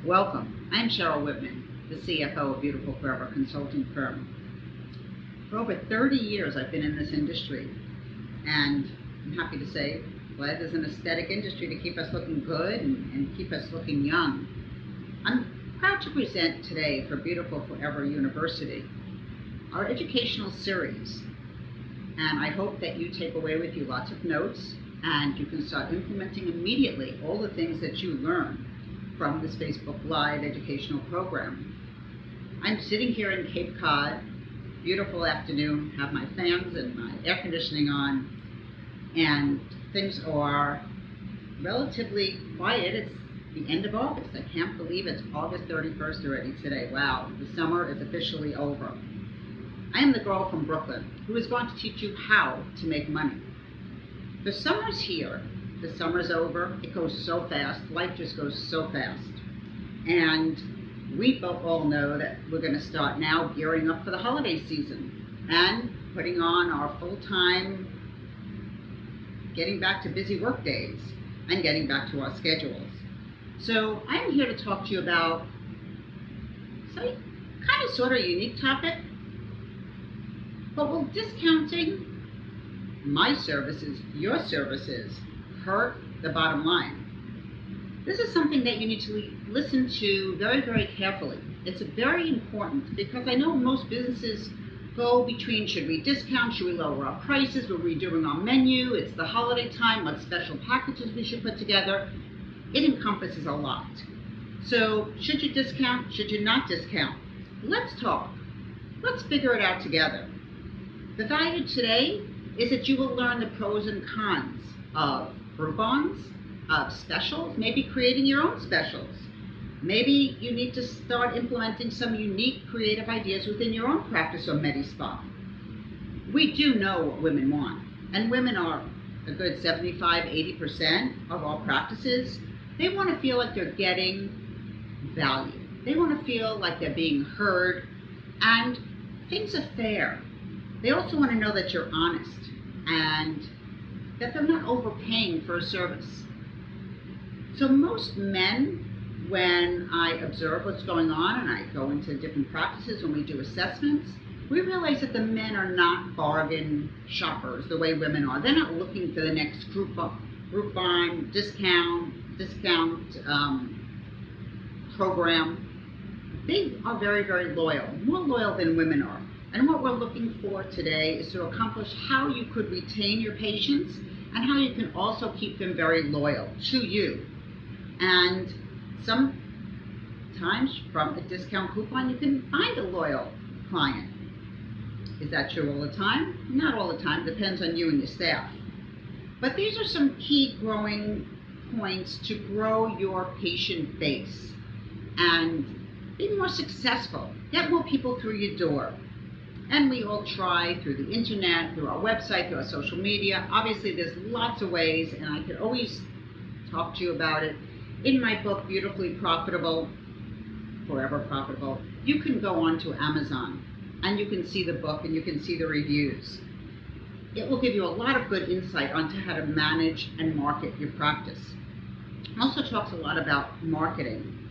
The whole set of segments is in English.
Welcome. I'm Cheryl Whitman, the CFO of Beautiful Forever Consulting Firm. For over 30 years I've been in this industry, and I'm happy to say, well, it is an aesthetic industry to keep us looking good and keep us looking young. I'm proud to present today for Beautiful Forever University our educational series, and I hope that you take away with you lots of notes and you can start implementing immediately all the things that you learn from this Facebook Live educational program. I'm sitting here in Cape Cod, beautiful afternoon, have my fans and my air conditioning on, and things are relatively quiet. It's the end of August. I can't believe it's August 31st already today. Wow, the summer is officially over. I am the girl from Brooklyn who is going to teach you how to make money. The summer's here. The summer's over. It goes so fast. Life just goes so fast. And we both all know that we're going to start now gearing up for the holiday season and putting on our full-time, getting back to busy work days and getting back to our schedules. So I'm here to talk to you about kind of sort of unique topic, but will discounting my services, your services, hurt the bottom line? This is something that you need to listen to very, very carefully. It's very important because I know most businesses go between, should we discount, should we lower our prices, we're redoing our menu, it's the holiday time, what special packages we should put together. It encompasses a lot. So should you discount, should you not discount? Let's talk. Let's figure it out together. The value today is that you will learn the pros and cons of Groupons, of specials, maybe creating your own specials. Maybe you need to start implementing some unique creative ideas within your own practice or medspa. We do know what women want, and women are a good 75–80% of all practices. They want to feel like they're getting value. They want to feel like they're being heard and things are fair. They also want to know that you're honest and that they're not overpaying for a service. So most men, when I observe what's going on and I go into different practices when we do assessments, we realize that the men are not bargain shoppers the way women are. They're not looking for the next Groupon discount program. They are very, very loyal, more loyal than women are. And what we're looking for today is to accomplish how you could retain your patients and how you can also keep them very loyal to you. And sometimes from a discount coupon, you can find a loyal client. Is that true all the time? Not all the time, depends on you and your staff. But these are some key growing points to grow your patient base and be more successful, get more people through your door. And we all try through the internet, through our website, through our social media. Obviously, there's lots of ways, and I could always talk to you about it. In my book, Beautifully Profitable, Forever Profitable, you can go onto Amazon, and you can see the book, and you can see the reviews. It will give you a lot of good insight onto how to manage and market your practice. It also talks a lot about marketing.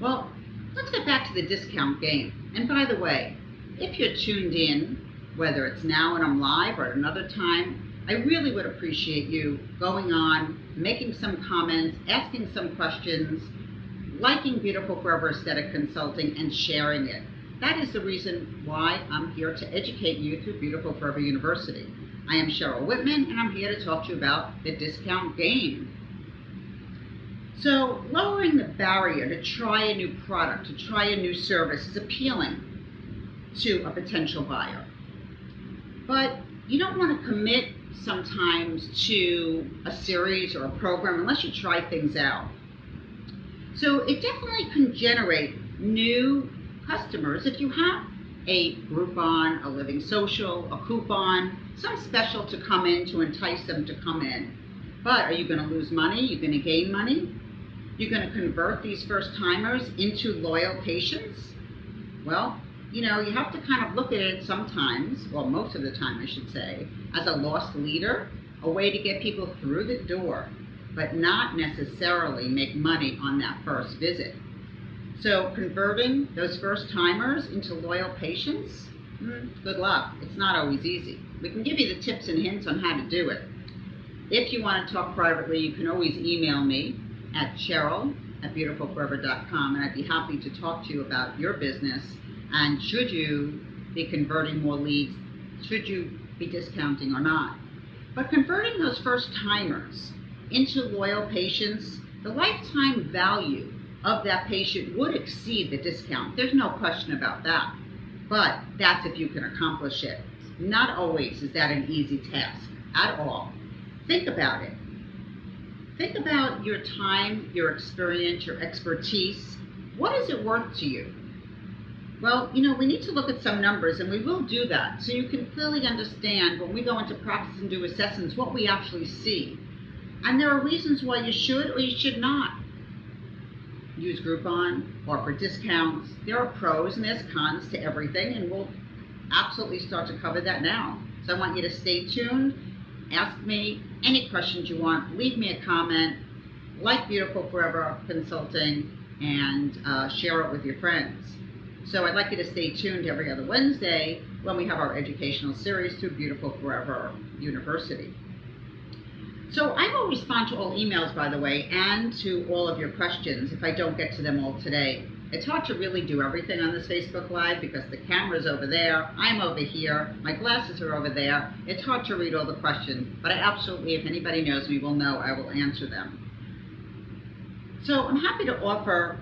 Well, let's get back to the discount game. And by the way, if you're tuned in, whether it's now when I'm live or at another time, I really would appreciate you going on, making some comments, asking some questions, liking Beautiful Forever Aesthetic Consulting, and sharing it. That is the reason why I'm here to educate you through Beautiful Forever University. I am Cheryl Whitman, and I'm here to talk to you about the discount game. So lowering the barrier to try a new product, to try a new service is appealing to a potential buyer. But you don't want to commit sometimes to a series or a program unless you try things out. So it definitely can generate new customers if you have a Groupon, a Living Social, a coupon, some special to come in to entice them to come in. But are you going to lose money? You're going to gain money? You're going to convert these first timers into loyal patients? Well, you know, you have to kind of look at it sometimes, well, most of the time I should say, as a lost leader, a way to get people through the door, but not necessarily make money on that first visit. So converting those first timers into loyal patients, good luck. It's not always easy. We can give you the tips and hints on how to do it. If you want to talk privately, you can always email me at Cheryl@beautifulforever.com, and I'd be happy to talk to you about your business. And should you be converting more leads, should you be discounting or not. But converting those first timers into loyal patients, the lifetime value of that patient would exceed the discount. There's no question about that. But that's if you can accomplish it. Not always is that an easy task at all. Think about it. Think about your time, your experience, your expertise. What is it worth to you? Well, we need to look at some numbers, and we will do that so you can clearly understand when we go into practice and do assessments what we actually see. And there are reasons why you should or you should not use Groupon, offer discounts. There are pros and there's cons to everything, and we'll absolutely start to cover that now. So I want you to stay tuned. Ask me any questions you want. Leave me a comment. Like Beautiful Forever Consulting, and share it with your friends. So I'd like you to stay tuned every other Wednesday when we have our educational series through Beautiful Forever University. So I will respond to all emails, by the way, and to all of your questions if I don't get to them all today. It's hard to really do everything on this Facebook Live because the camera's over there, I'm over here, my glasses are over there. It's hard to read all the questions, but I absolutely, if anybody knows me, will know I will answer them. So I'm happy to offer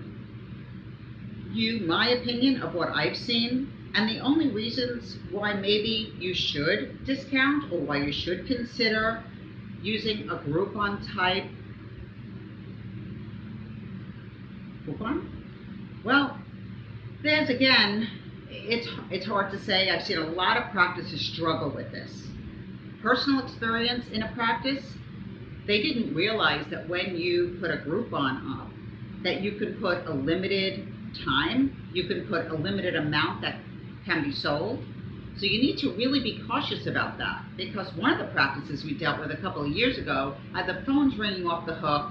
you my opinion of what I've seen, and the only reasons why maybe you should discount or why you should consider using a Groupon type coupon. Well, there's again, it's hard to say. I've seen a lot of practices struggle with this. Personal experience in a practice, they didn't realize that when you put a Groupon up, that you could put a limited time, you can put a limited amount that can be sold. So you need to really be cautious about that, because one of the practices we dealt with a couple of years ago had the phones ringing off the hook.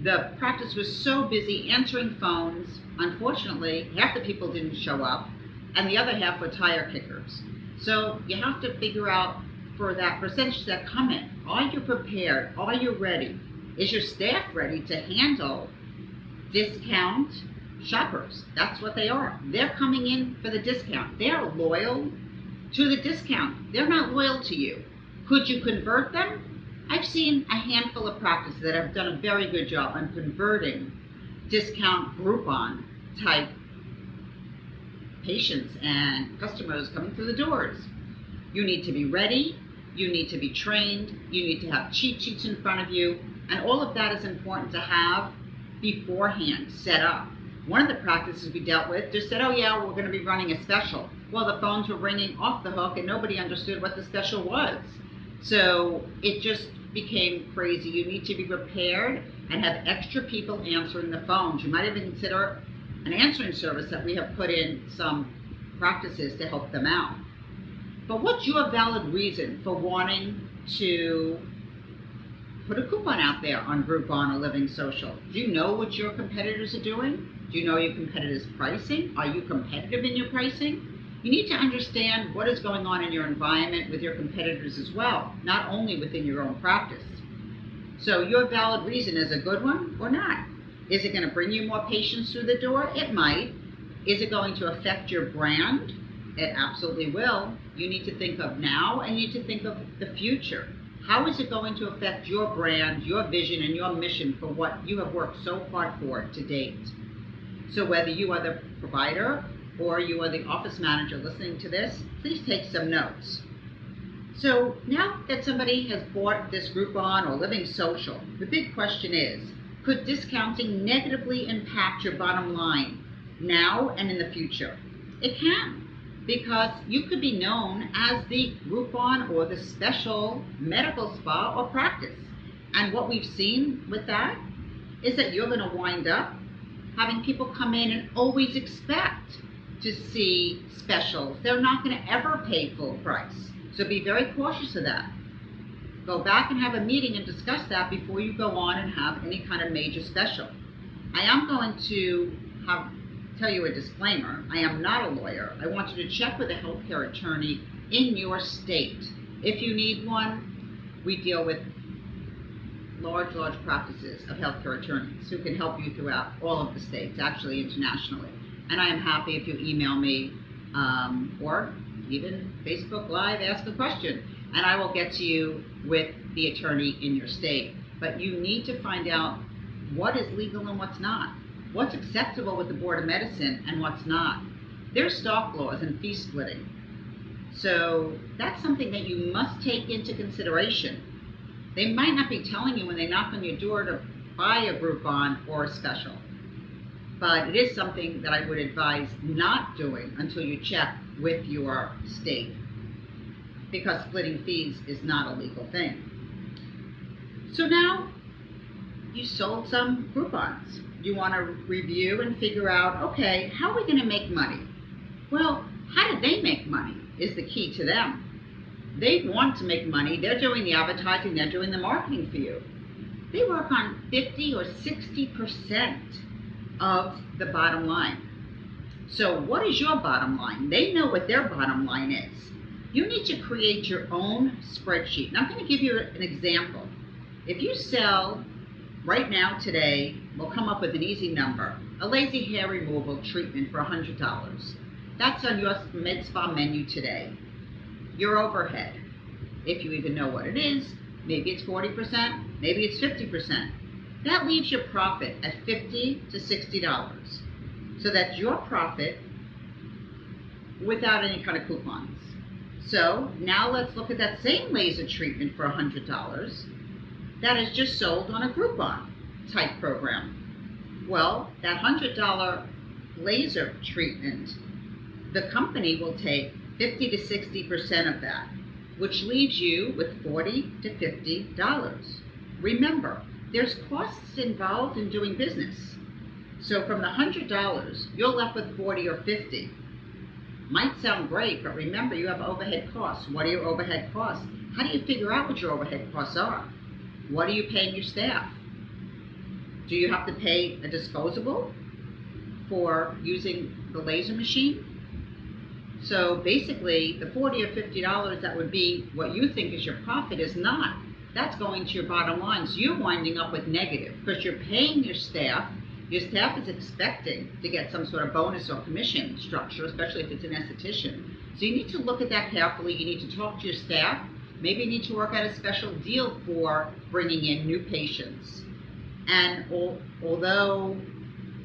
The practice was so busy answering phones, unfortunately, half the people didn't show up, and the other half were tire kickers. So you have to figure out for that percentage that come in, are you prepared? Are you ready? Is your staff ready to handle discount shoppers? That's what they are. They're coming in for the discount. They're loyal to the discount. They're not loyal to you. Could you convert them? I've seen a handful of practices that have done a very good job on converting discount Groupon type patients and customers coming through the doors. You need to be ready. You need to be trained. You need to have cheat sheets in front of you. And all of that is important to have beforehand set up. One of the practices we dealt with just said, oh yeah, we're going to be running a special. Well, the phones were ringing off the hook and nobody understood what the special was. So it just became crazy. You need to be prepared and have extra people answering the phones. You might even consider an answering service that we have put in some practices to help them out. But what's your valid reason for wanting to put a coupon out there on Groupon or Living Social? Do you know what your competitors are doing? Do you know your competitors' pricing? Are you competitive in your pricing? You need to understand what is going on in your environment with your competitors as well, not only within your own practice. So your valid reason is a good one or not? Is it going to bring you more patients through the door? It might. Is it going to affect your brand? It absolutely will. You need to think of now and you need to think of the future. How is it going to affect your brand, your vision, and your mission for what you have worked so hard for to date? So whether you are the provider or you are the office manager listening to this, please take some notes. So now that somebody has bought this Groupon or Living Social, the big question is, could discounting negatively impact your bottom line now and in the future? It can, because you could be known as the Groupon or the special medical spa or practice. And what we've seen with that is that you're going to wind up having people come in and always expect to see specials. They're not going to ever pay full price. So be very cautious of that. Go back and have a meeting and discuss that before you go on and have any kind of major special. I am going to have tell you a disclaimer. I am not a lawyer. I want you to check with a healthcare attorney in your state. If you need one, we deal with large practices of healthcare attorneys who can help you throughout all of the states, actually internationally. And I am happy if you email me or even Facebook Live, ask a question, and I will get to you with the attorney in your state. But you need to find out what is legal and what's not, what's acceptable with the Board of Medicine and what's not. There's stock laws and fee splitting. So that's something that you must take into consideration. They might not be telling you when they knock on your door to buy a Groupon or a special, but it is something that I would advise not doing until you check with your state, because splitting fees is not a legal thing. So now you sold some Groupons. You want to review and figure out, okay, how are we going to make money? Well, how do they make money is the key to them. They want to make money. They're doing the advertising. They're doing the marketing for you. They work on 50 or 60% of the bottom line. So what is your bottom line? They know what their bottom line is. You need to create your own spreadsheet. And I'm going to give you an example. If you sell right now, today, we'll come up with an easy number, a lazy hair removal treatment for $100. That's on your med spa menu today. Your overhead, if you even know what it is, maybe it's 40%, maybe it's 50%. That leaves your profit at $50 to $60. So that's your profit without any kind of coupons. So now let's look at that same laser treatment for $100 that is just sold on a Groupon type program. Well, that $100 laser treatment, the company will take 50 to 60% of that, which leaves you with $40 to $50. Remember, there's costs involved in doing business. So from the $100, you're left with 40 or 50. Might sound great, but remember you have overhead costs. What are your overhead costs? How do you figure out what your overhead costs are? What are you paying your staff? Do you have to pay a disposable for using the laser machine? So basically, the $40 or $50 that would be what you think is your profit is not. That's going to your bottom line. So you're winding up with negative because you're paying your staff. Your staff is expecting to get some sort of bonus or commission structure, especially if it's an esthetician. So you need to look at that carefully. You need to talk to your staff. Maybe you need to work out a special deal for bringing in new patients. And although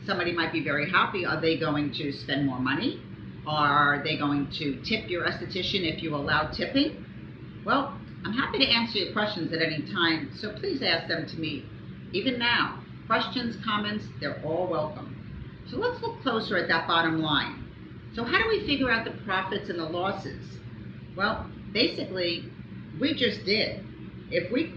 somebody might be very happy, are they going to spend more money? Are they going to tip your esthetician if you allow tipping? Well, I'm happy to answer your questions at any time, so please ask them to me. Even now, questions, comments, they're all welcome. So let's look closer at that bottom line. So how do we figure out the profits and the losses? Well, basically, we just did. If we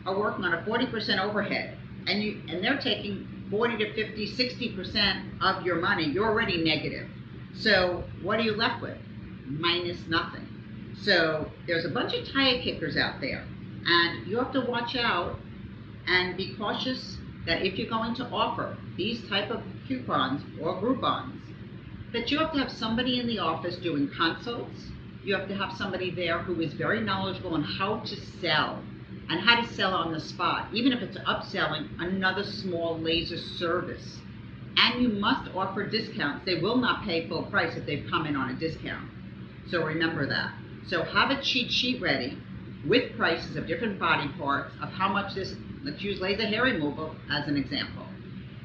are working on a 40% overhead and they're taking 40 to 50, 60% of your money, you're already negative. So what are you left with? Minus nothing. So there's a bunch of tire kickers out there, and you have to watch out and be cautious that if you're going to offer these type of coupons or Groupons, that you have to have somebody in the office doing consults. You have to have somebody there who is very knowledgeable on how to sell and how to sell on the spot, even if it's upselling another small laser service. And you must offer discounts. They will not pay full price if they've come in on a discount. So remember that. So have a cheat sheet ready with prices of different body parts of how much this, let's use laser hair removal as an example.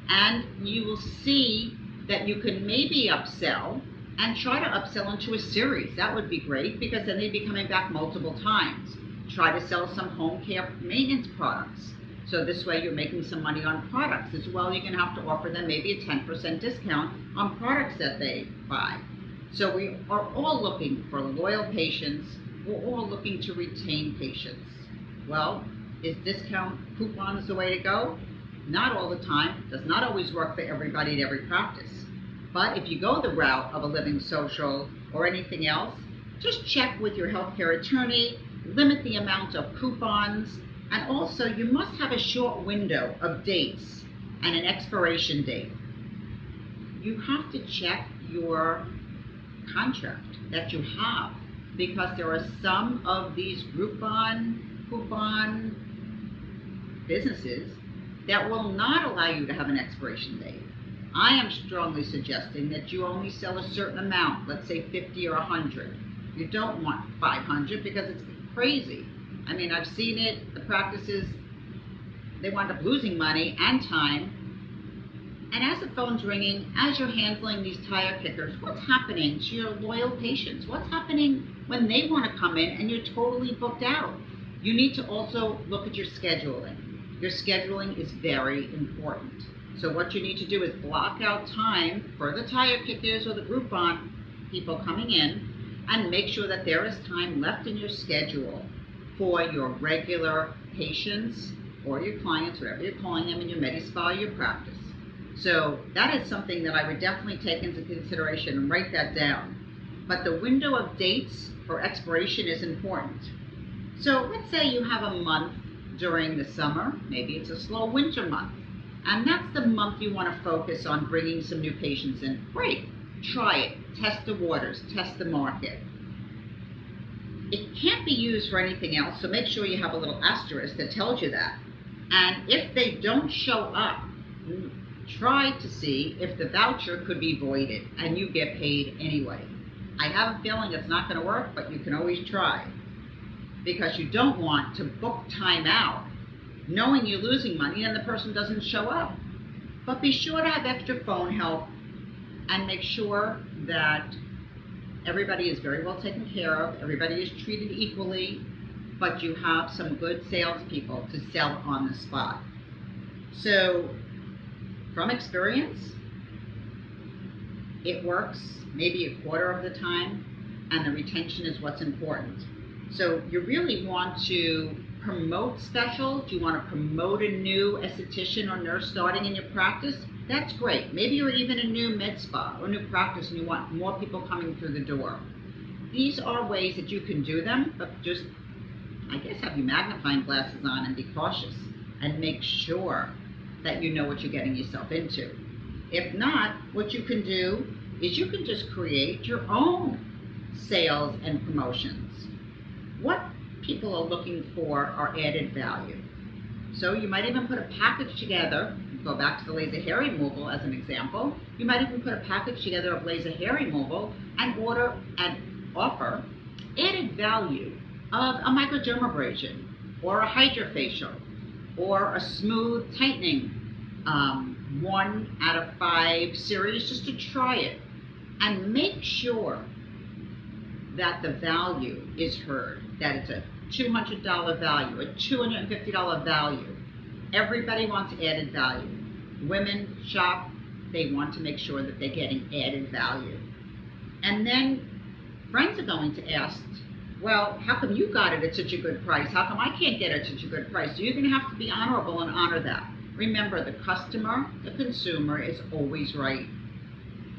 And you will see that you can maybe upsell and try to upsell into a series. That would be great because then they'd be coming back multiple times. Try to sell some home care maintenance products. So this way you're making some money on products as well. You're going to have to offer them maybe a 10% discount on products that they buy. So we are all looking for loyal patients. We're all looking to retain patients. Well, is discount coupons the way to go? Not all the time. Does not always work for everybody at every practice. But if you go the route of a living social or anything else, just check with your healthcare attorney, limit the amount of coupons, and also you must have a short window of dates and an expiration date. you have to check your contract that you have, because there are some of these coupon businesses that will not allow you to have an expiration date. I am strongly suggesting that you only sell a certain amount, let's say 50 or 100. You don't want 500 because it's crazy. I mean, I've seen it, the practices, they wind up losing money and time. And as the phone's ringing, as you're handling these tire kickers, what's happening to your loyal patients? What's happening when they want to come in and you're totally booked out? You need to also look at your scheduling. Your scheduling is very important. So what you need to do is block out time for the tire kickers or the Groupon people coming in, and make sure that there is time left in your schedule for your regular patients or your clients, whatever you're calling them in your medspa or your practice. So that is something that I would definitely take into consideration and write that down. But the window of dates for expiration is important. So let's say you have a month during the summer, maybe it's a slow winter month, and that's the month you want to focus on bringing some new patients in. Great, try it, test the waters, test the market. It can't be used for anything else, so make sure you have a little asterisk that tells you that. And if they don't show up, try to see if the voucher could be voided and you get paid anyway. I have a feeling it's not going to work, but you can always try, because you don't want to book time out knowing you're losing money and the person doesn't show up. But be sure to have extra phone help and make sure that everybody is very well taken care of, everybody is treated equally, but you have some good salespeople to sell on the spot. So from experience, it works maybe a quarter of the time, and the retention is what's important. So you really want to promote specials. You want to promote a new esthetician or nurse starting in your practice. That's great. Maybe you're even a new med spa or new practice and you want more people coming through the door. These are ways that you can do them, but just, I guess, have your magnifying glasses on and be cautious and make sure that you know what you're getting yourself into. If not, what you can do is you can just create your own sales and promotions. What people are looking for are added value. So you might even put a package together. Go back to the laser hair removal as an example. You might even put a package together of laser hair removal and order and offer added value of a microdermabrasion or a hydrofacial or a smooth tightening 1 out of 5 series, just to try it, and make sure that the value is heard, that it's a $200 value, a $250 value. Everybody wants added value. Women shop, they want to make sure that they're getting added value. And then friends are going to ask, well, how come you got it at such a good price? How come I can't get it at such a good price? So you're going to have to be honorable and honor that. Remember, the customer, the consumer, is always right.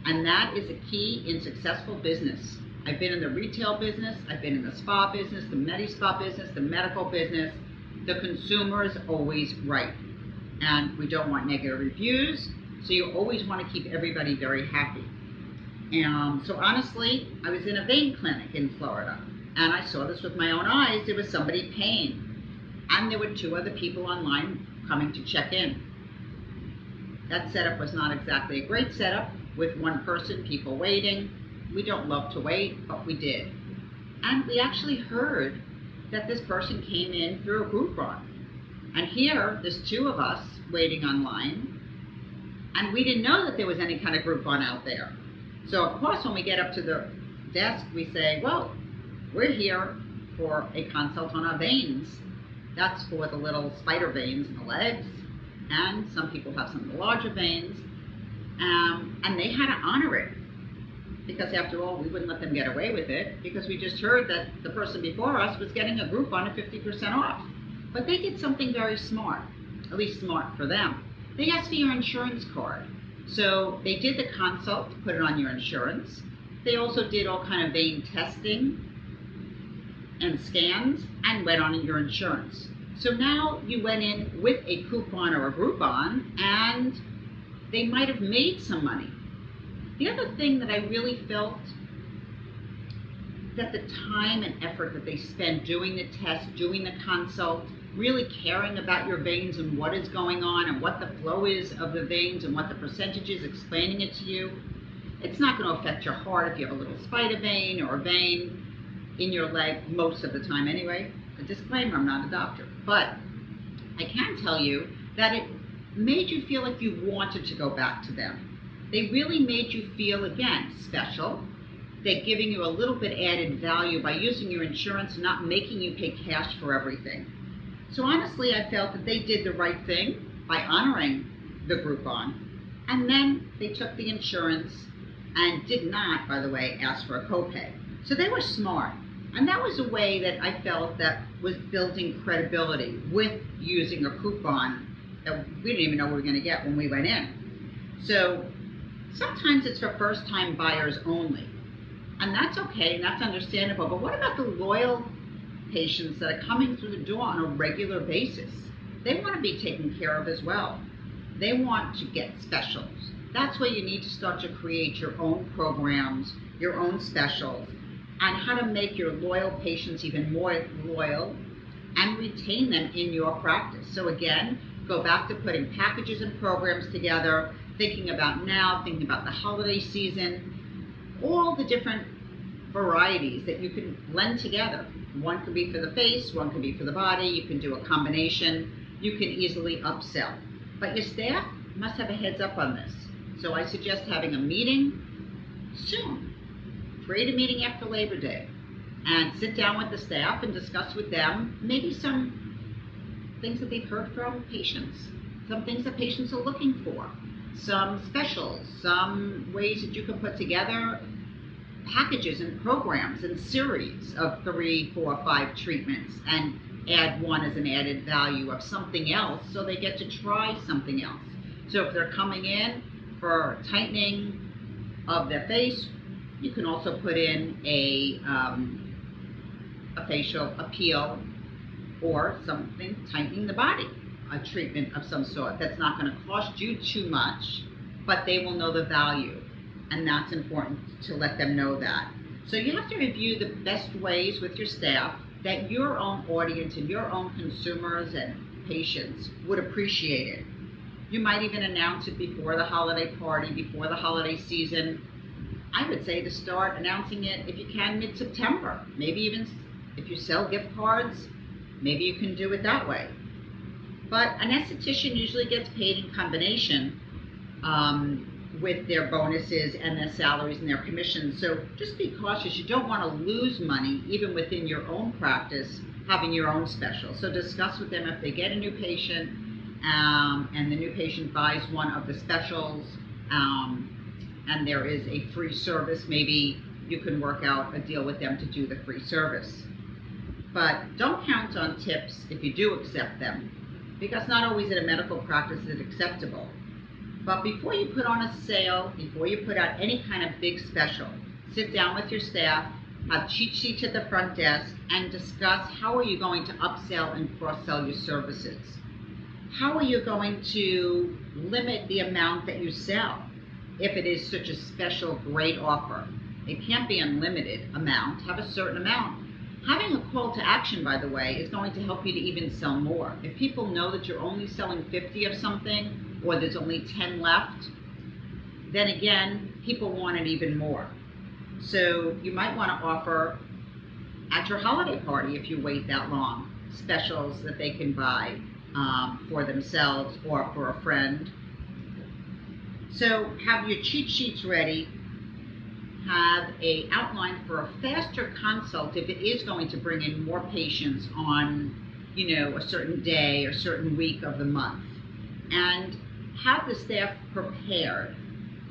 And that is a key in successful business. I've been in the retail business, I've been in the spa business, the medi-spa business, the medical business. The consumer is always right. And we don't want negative reviews, so you always want to keep everybody very happy. So honestly, I was in a vein clinic in Florida, and I saw this with my own eyes. There was somebody paying, and there were 2 other people online coming to check in. That setup was not exactly a great setup, with 1 person, people waiting. We don't love to wait, but we did. And we actually heard that this person came in through a Groupon. And here, there's 2 of us waiting online, and we didn't know that there was any kind of Groupon out there. So of course, when we get up to the desk, we say, well, we're here for a consult on our veins. That's for the little spider veins in the legs, and some people have some of the larger veins. And they had to honor it, because after all, we wouldn't let them get away with it, because we just heard that the person before us was getting a Groupon at 50% off. But they did something very smart, at least smart for them. They asked for your insurance card. So they did the consult to put it on your insurance. They also did all kind of vein testing and scans and went on your insurance. So now you went in with a coupon or a Groupon, and they might have made some money. The other thing that I really felt that the time and effort that they spend doing the test, doing the consult, really caring about your veins and what is going on and what the flow is of the veins and what the percentage is, explaining it to you. It's not going to affect your heart if you have a little spider vein or a vein in your leg, most of the time anyway. A disclaimer, I'm not a doctor. But I can tell you that it made you feel like you wanted to go back to them. They really made you feel, again, special. They're giving you a little bit added value by using your insurance and not making you pay cash for everything. So honestly, I felt that they did the right thing by honoring the Groupon. And then they took the insurance and did not, by the way, ask for a copay. So they were smart. And that was a way that I felt that was building credibility with using a coupon that we didn't even know we were going to get when we went in. So sometimes it's for first-time buyers only. And that's okay, and that's understandable. But what about the loyal patients that are coming through the door on a regular basis? They want to be taken care of as well. They want to get specials. That's where you need to start to create your own programs, your own specials, and how to make your loyal patients even more loyal and retain them in your practice. So again, go back to putting packages and programs together, thinking about now, thinking about the holiday season, all the different varieties that you can blend together. One could be for the face, one could be for the body, you can do a combination, you can easily upsell. But your staff must have a heads up on this. So I suggest having a meeting soon. Create a meeting after Labor Day and sit down with the staff and discuss with them maybe some things that they've heard from patients, some things that patients are looking for, some specials, some ways that you can put together packages and programs and series of 3, 4, 5 treatments and add one as an added value of something else so they get to try something else. So if they're coming in for tightening of their face, you can also put in a facial appeal or something tightening the body, a treatment of some sort that's not going to cost you too much, but they will know the value, and that's important to let them know that. So you have to review the best ways with your staff that your own audience and your own consumers and patients would appreciate it. You might even announce it before the holiday party, before the holiday season. I would say to start announcing it, if you can, mid-September. Maybe even if you sell gift cards, maybe you can do it that way. But an esthetician usually gets paid in combination with their bonuses and their salaries and their commissions. So just be cautious. You don't want to lose money, even within your own practice, having your own special. So discuss with them if they get a new patient and the new patient buys one of the specials and there is a free service, maybe you can work out a deal with them to do the free service. But don't count on tips if you do accept them, because not always in a medical practice is it acceptable. But before you put on a sale, before you put out any kind of big special, sit down with your staff, have cheat sheets at the front desk, and discuss how are you going to upsell and cross-sell your services. How are you going to limit the amount that you sell if it is such a special, great offer? It can't be unlimited amount. Have a certain amount. Having a call to action, by the way, is going to help you to even sell more. If people know that you're only selling 50 of something, or there's only 10 left, then again, people want it even more. So you might want to offer at your holiday party, if you wait that long, specials that they can buy for themselves or for a friend. So have your cheat sheets ready. Have an outline for a faster consult if it is going to bring in more patients on, a certain day or certain week of the month. And have the staff prepared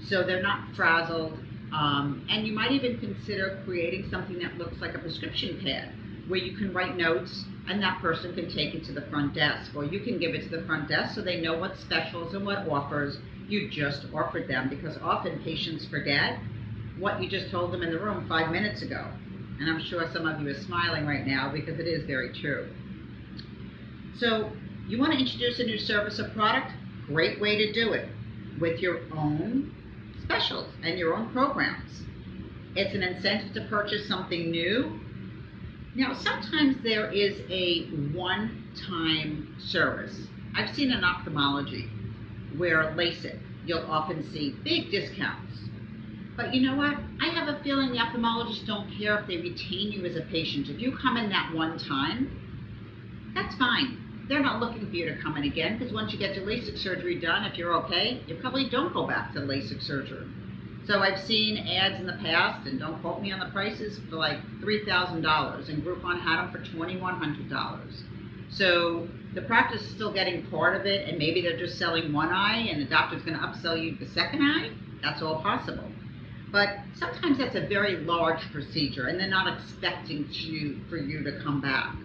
so they're not frazzled. And you might even consider creating something that looks like a prescription pad where you can write notes and that person can take it to the front desk, or you can give it to the front desk so they know what specials and what offers you just offered them, because often patients forget what you just told them in the room 5 minutes ago. And I'm sure some of you are smiling right now because it is very true. So you want to introduce a new service or product? Great way to do it with your own specials and your own programs. It's an incentive to purchase something new. Now, sometimes there is a one-time service. I've seen in ophthalmology where LASIK, you'll often see big discounts. But you know what? I have a feeling the ophthalmologists don't care if they retain you as a patient. If you come in that one time, that's fine. They're not looking for you to come in again, because once you get your LASIK surgery done, if you're okay, you probably don't go back to LASIK surgery. So I've seen ads in the past, and don't quote me on the prices, for like $3,000, and Groupon had them for $2,100. So the practice is still getting part of it, and maybe they're just selling one eye, and the doctor's going to upsell you the second eye. That's all possible. But sometimes that's a very large procedure, and they're not expecting for you to come back.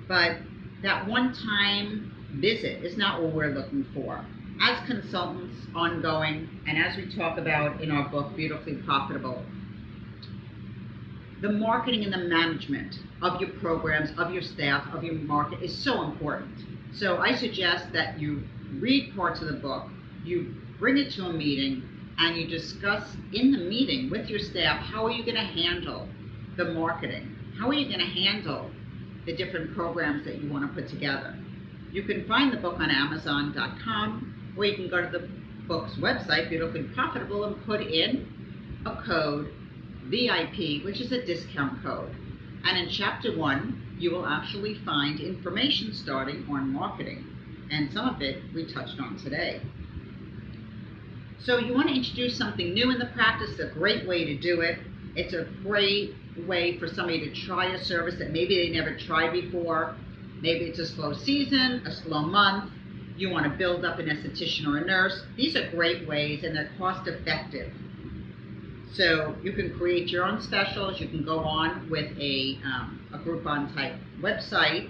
But that one-time visit is not what we're looking for. As consultants, ongoing, and as we talk about in our book, Beautifully Profitable, the marketing and the management of your programs, of your staff, of your market is so important. So I suggest that you read parts of the book, you bring it to a meeting, and you discuss in the meeting with your staff, how are you going to handle the marketing? How are you going to handle the different programs that you want to put together? You can find the book on Amazon.com, or you can go to the book's website, Beautifully Profitable, and put in a code, VIP, which is a discount code. And in Chapter 1, you will actually find information starting on marketing. And some of it we touched on today. So you want to introduce something new in the practice. It's a great way to do it. It's a great way for somebody to try a service that maybe they never tried before. Maybe it's a slow season, a slow month. You want to build up an esthetician or a nurse. These are great ways, and they're cost effective. So you can create your own specials. You can go on with a Groupon type website,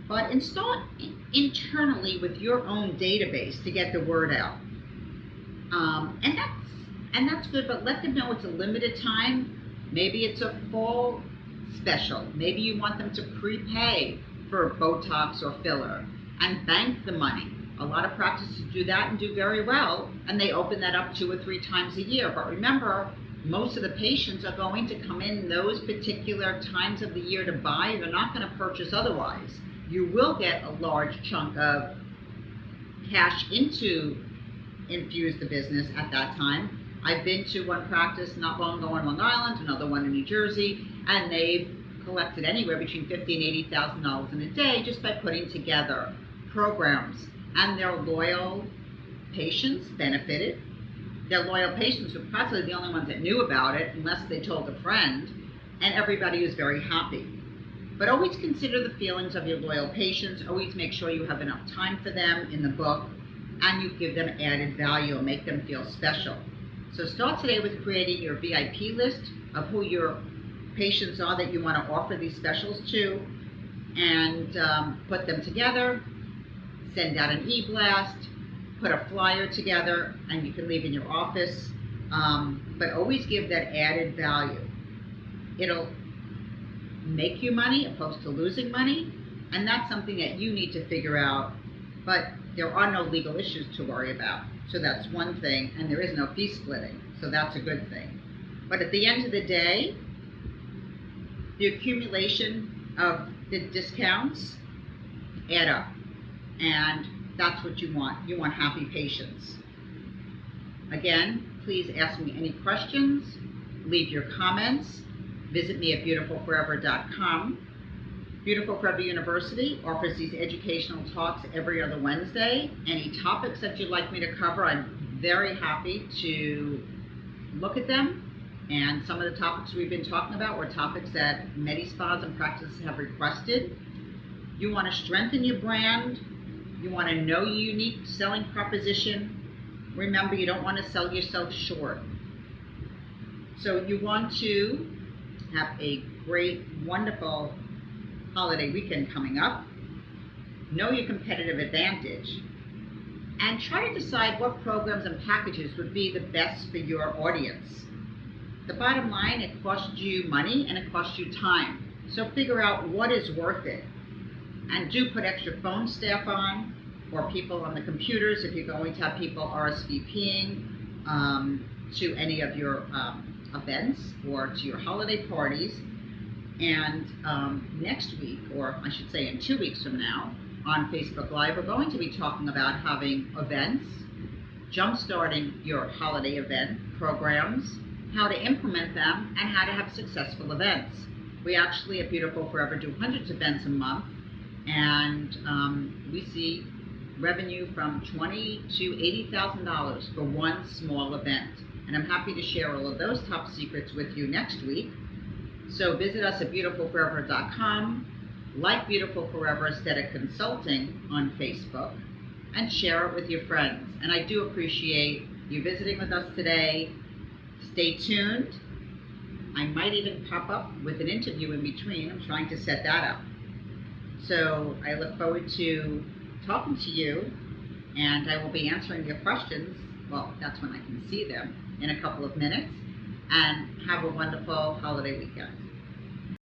but install it internally with your own database to get the word out. And that's good, but let them know it's a limited time. Maybe it's a fall special. Maybe you want them to prepay for Botox or filler and bank the money. A lot of practices do that and do very well, and they open that up 2 or 3 times a year. But remember, most of the patients are going to come in those particular times of the year to buy. They're not going to purchase otherwise. You will get a large chunk of cash into infuse the business at that time. I've been to one practice not long ago on Long Island, another one in New Jersey, and they've collected anywhere between $50,000 and $80,000 in a day just by putting together programs. And their loyal patients benefited. Their loyal patients were probably the only ones that knew about it, unless they told a friend, and everybody was very happy. But always consider the feelings of your loyal patients. Always make sure you have enough time for them in the book, and you give them added value and make them feel special. So start today with creating your VIP list of who your patients are that you want to offer these specials to, and put them together. Send out an e-blast, put a flyer together, and you can leave in your office. But always give that added value. It'll make you money opposed to losing money, and that's something that you need to figure out. But there are no legal issues to worry about. So that's one thing, and there is no fee splitting, so that's a good thing. But at the end of the day, the accumulation of the discounts add up, and that's what you want. You want happy patients. Again, please ask me any questions, leave your comments, visit me at beautifulforever.com. Beautiful Forever University offers these educational talks every other Wednesday. Any topics that you'd like me to cover, I'm very happy to look at them. And some of the topics we've been talking about were topics that many spas and practices have requested. You want to strengthen your brand. You want to know your unique selling proposition. Remember, you don't want to sell yourself short. So you want to have a great, wonderful holiday weekend coming up. Know your competitive advantage, and try to decide what programs and packages would be the best for your audience. The bottom line, it costs you money and it costs you time. So figure out what is worth it. And do put extra phone staff on, or people on the computers if you're going to have people RSVPing. to any of your events or to your holiday parties. And next week, or I should say in 2 weeks from now, on Facebook Live, we're going to be talking about having events, jump-starting your holiday event programs, how to implement them, and how to have successful events. We actually at Beautiful Forever do hundreds of events a month, and we see revenue from $20,000 to $80,000 for one small event. And I'm happy to share all of those top secrets with you next week. So visit us at beautifulforever.com, like Beautiful Forever Aesthetic Consulting on Facebook, and share it with your friends. And I do appreciate you visiting with us today. Stay tuned. I might even pop up with an interview in between. I'm trying to set that up. So I look forward to talking to you, and I will be answering your questions. Well, that's when I can see them, in a couple of minutes. And have a wonderful holiday weekend.